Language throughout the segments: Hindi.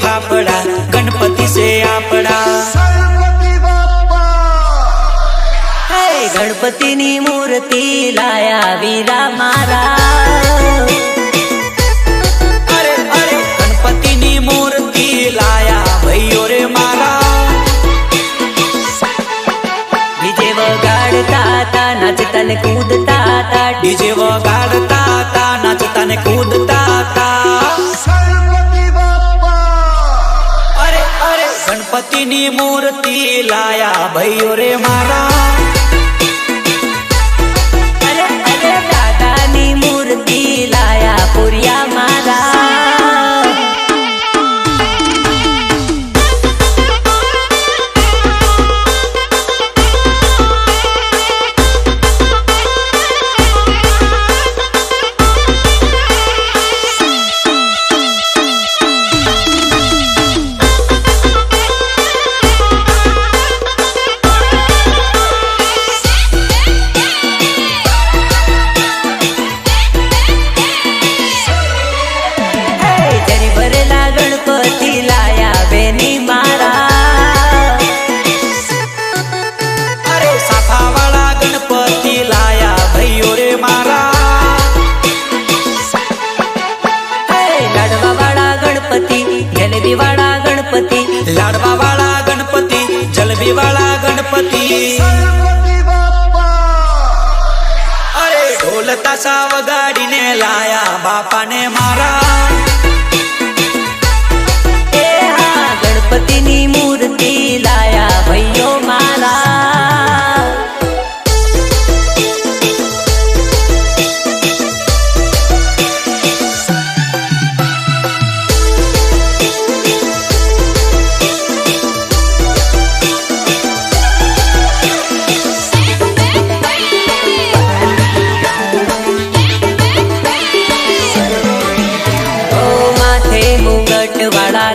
फाफड़ा गणपति से आपड़ा। गणपति नी मूर्ति लाया वीरा मारा। अरे अरे गणपति नी मूर्ति लाया भाईओ रे मारा। डीजे वगाड़ता था नाचता ने कूदता था। डीजे वगाड़ता था नाचता ने कूदता था। अरे अरे गणपति नी मूर्ति लाया भाईओ रे मारा। लाया पुरिया मारा। जलेबी वाला गणपति, लाडवा वाला गणपति, जलेबी वाला गणपति। अरे ढोल ताशा वगाड़ीने लाया बापा ने मारा। गणपति नी मूर्ति लाया भैयो मारा।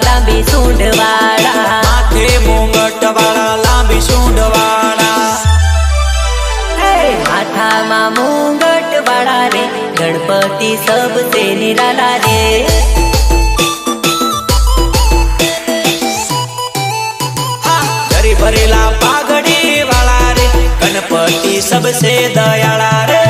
लांबी सूंड वाला, माथे मुंगट वाला लांबी सूंड वाला। माथा मा मुंगट वाला रे गणपति सबसे निराला रे। हरी भरेला पागड़ी वाला रे गणपति सबसे दयाला रे।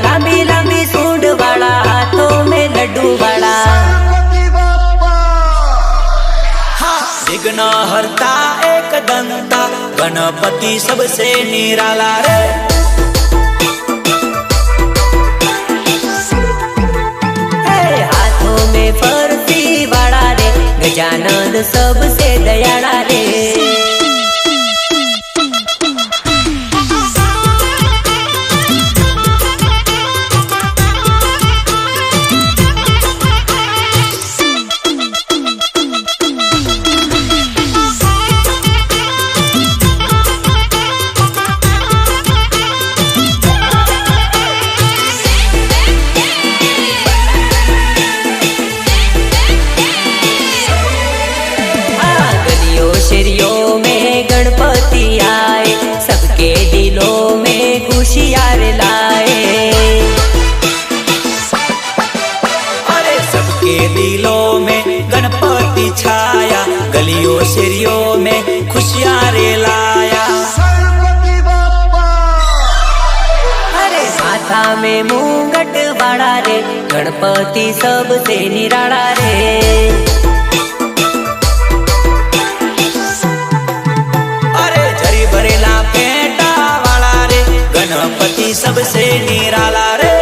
लांबी लांबी सूंड वाला हाथों में लड्डू वाला। विघ्न हरता एक दंता गणपति सबसे निराला रे। हाथों में फरसी वाला रे गजानन सबसे दयाला रे। खुशियार लाए। अरे सबके दिलों में गणपति छाया, गलियों शहरियों में खुशियार लाया। अरे माथा में मुंगट वाला रे गणपति सबसे निराला रे। अरे झरी भरेला पेटा वाला रे गणपति सबसे निराला रे।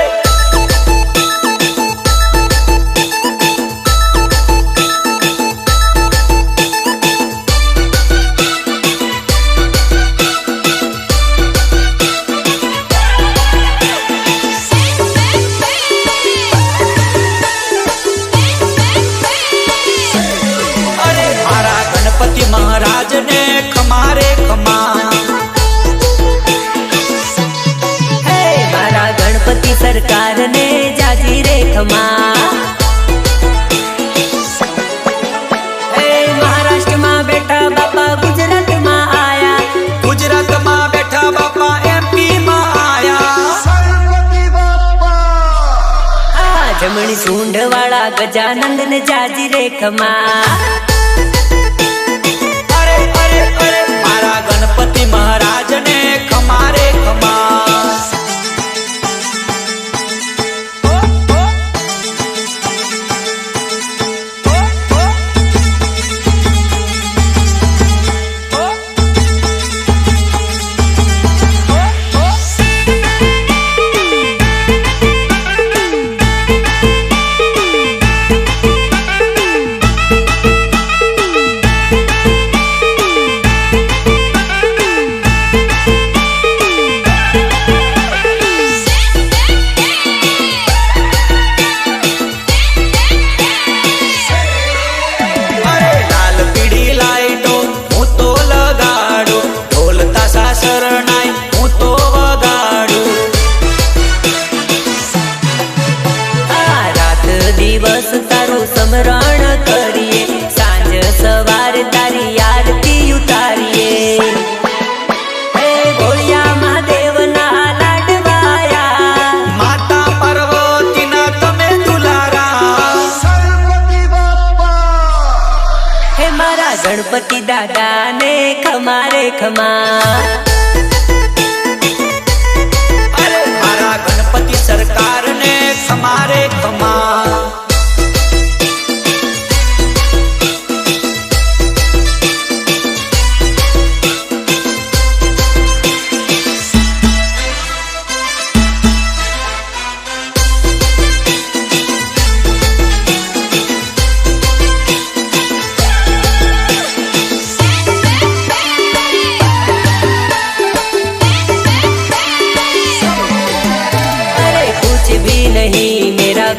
अरे मारा गणपति महाराज ने खमारे खमा। गणपति सरकार ने जाजी रे खमा। महाराष्ट्र में बैठा बापा गुजरात में आया, गुजरात में बैठा बापा एमपी જમણી સૂંઢ વાળા ગજાનંદ ને જાજી રે ખમા. અરે અરે અરે મારા ગણપતિ મહારાજ ને ખમા રે ખમા. દિવસ તારું સમરણ કરીએ, સાંજ સવાર તારી આરતી ઉતારીએ. હે ભોળિયા મહાદેવના લાડવાયા, માતા પાર્વતીના તમે દુલારા. હે મારા ગણપતિ દાદા ને ખમા રે ખમા. અરે મારા ગણપતિ સરકાર ને ખમા રે ખમા.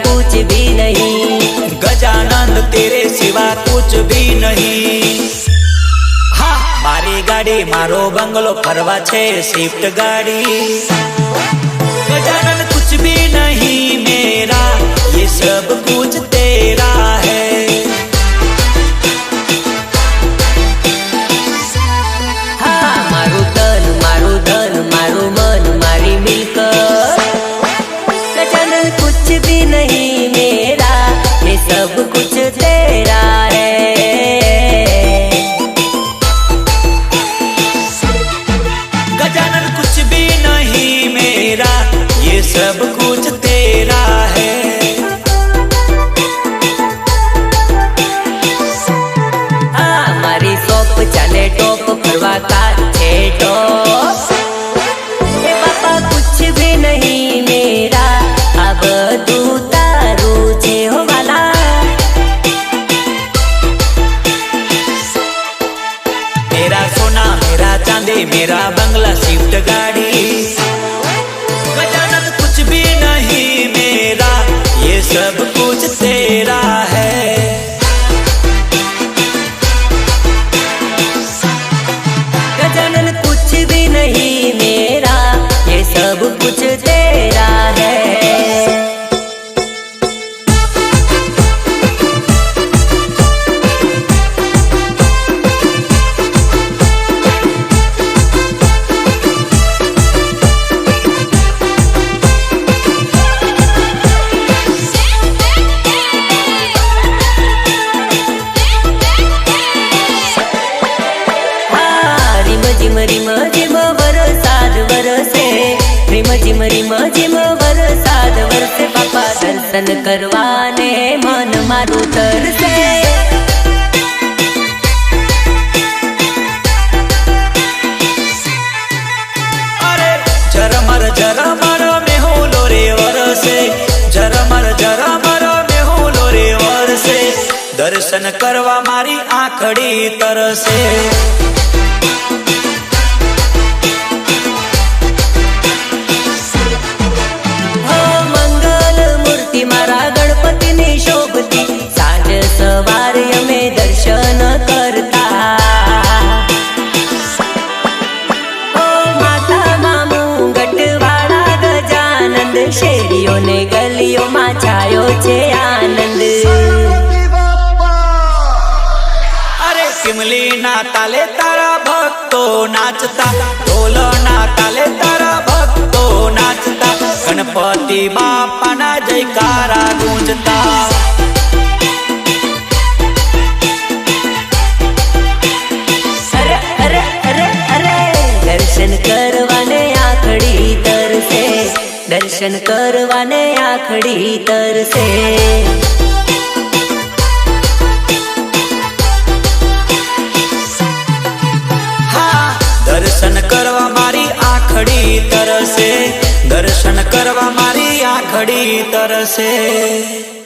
कुछ भी नहीं गजानंद तेरे सिवा कुछ भी नहीं. हाँ मारी गाड़ी मारो बंगलो फरवा छे स्विफ्ट गाड़ी. गजानंद कुछ भी नहीं मेरा, ये सब कुछ तेरा है. हाँ मारू तन मारू धन मारू मन मारी मिलकत, गजानंद कुछ भी नहीं मेरा, ये सब कुछ तेरा है. गजानन कुछ भी नहीं मेरा, ये सब कुछ तेरा है. हाँ मारी शॉप चाले टॉप फरवा कार छे टॉप. हे बापा कुछ भी नहीं मेरा, आ બધું તારું છે હો વાલા. मेरा सोना मेरा चांदी मेरा बंगला स्विफ्ट गाड़ी. गजानन कुछ भी नहीं मेरा, ये सब कुछ तेरा है. गजानन कुछ भी नहीं मेरा, ये सब कुछ तेरा है. રીમ રીમ વરસાદ વરસે, રીમ ઝીમ રીમ ઝીમ વરસાદ વરસે. બાપા દર્શન કરવાને મન મારું તરસે. અરે ઝરમર મેહુલો રે વરસે, ઝરમર મેહુલો રે વરસે. દર્શન કરવા મારી આંખડી તરસે. મારા ગણપતિની શોભતી, સાંજ સવારે અમે દર્શન કરતા. ઓ માતામાં મુંગટવાળા ગજાનંદ, શેરીઓને ગલીઓમાં છાયો છે આનંદ. અરે કિમલી ના તાલે તારા ભક્તો નાચતા, ઢોલ ના તાલે તારા ભક્તો નાચતા. ગણપતિ બાપાના જયકારા ગુંજતા અરે અરે અરે અરે દર્શન કરવાને આખડી તરસે, દર્શન કરવાને આખડી તરસે. દર્શન કરવા મારી આખડી તરસે, દર્શન કરવા મારી આખડી તરસે.